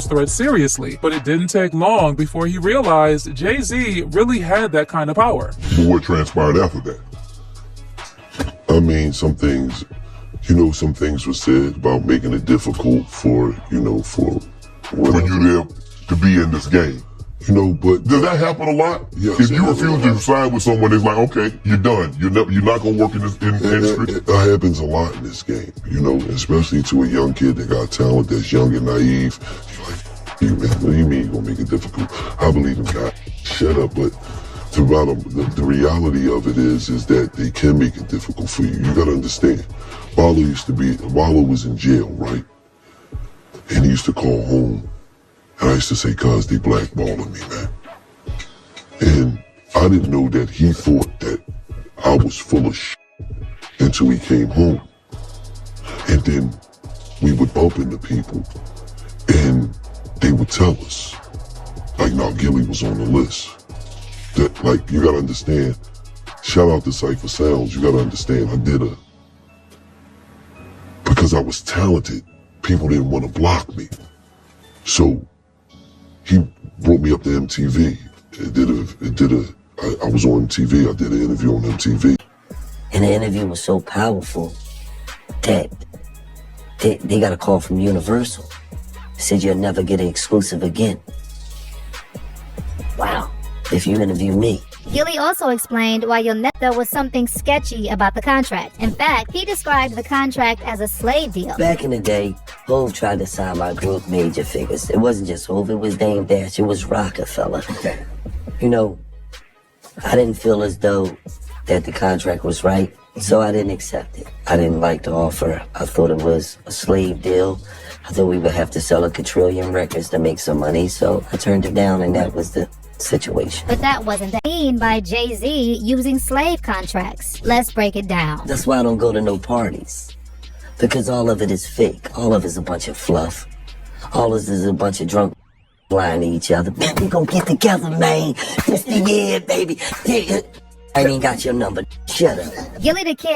threat seriously, but it didn't take long before he realized Jay-Z really had that kind of power. But what transpired after that? I mean, some things were said about making it difficult for you there to be in this game. But does that happen a lot? Yes, if you refuse to sign with someone, it's like, okay, you're done. You're not gonna work in this industry. It happens a lot in this game, especially to a young kid that got talent, that's young and naive. You're like, you man, what do you mean you're gonna make it difficult? I believe in God. Shut up. But the reality of it is that they can make it difficult for you. You gotta understand. Wallow was in jail, right? And he used to call home. And I used to say, cuz they blackballing me, man. And I didn't know that he thought that I was full of shit until he came home. And then we would bump into people and they would tell us, like, now Gillie was on the list. That, like, you gotta understand, shout out to Cypher Sounds, you gotta understand, because I was talented, people didn't want to block me. So he brought me up to MTV. I was on TV. I did an interview on MTV. And the interview was so powerful that they got a call from Universal. Said you'll never get an exclusive again. Wow, if you interview me. Gillie also explained why there was something sketchy about the contract. In fact, he described the contract as a slave deal. Back in the day, Hov tried to sign my group Major Figures. It wasn't just Hov, it was Dame Dash, it was Rockefeller. I didn't feel as though that the contract was right, so I didn't accept it. I didn't like the offer. I thought it was a slave deal. I thought we would have to sell a quadrillion records to make some money, so I turned it down, and that was the situation. But that wasn't the mean by Jay-Z using slave contracts. Let's break it down. That's why I don't go to no parties. Because all of it is fake. All of it is a bunch of fluff. All of it is a bunch of drunk lying to each other. Man, we gonna get together, man. It's the year, baby. I ain't got your number. Shut up. Gillie the Kid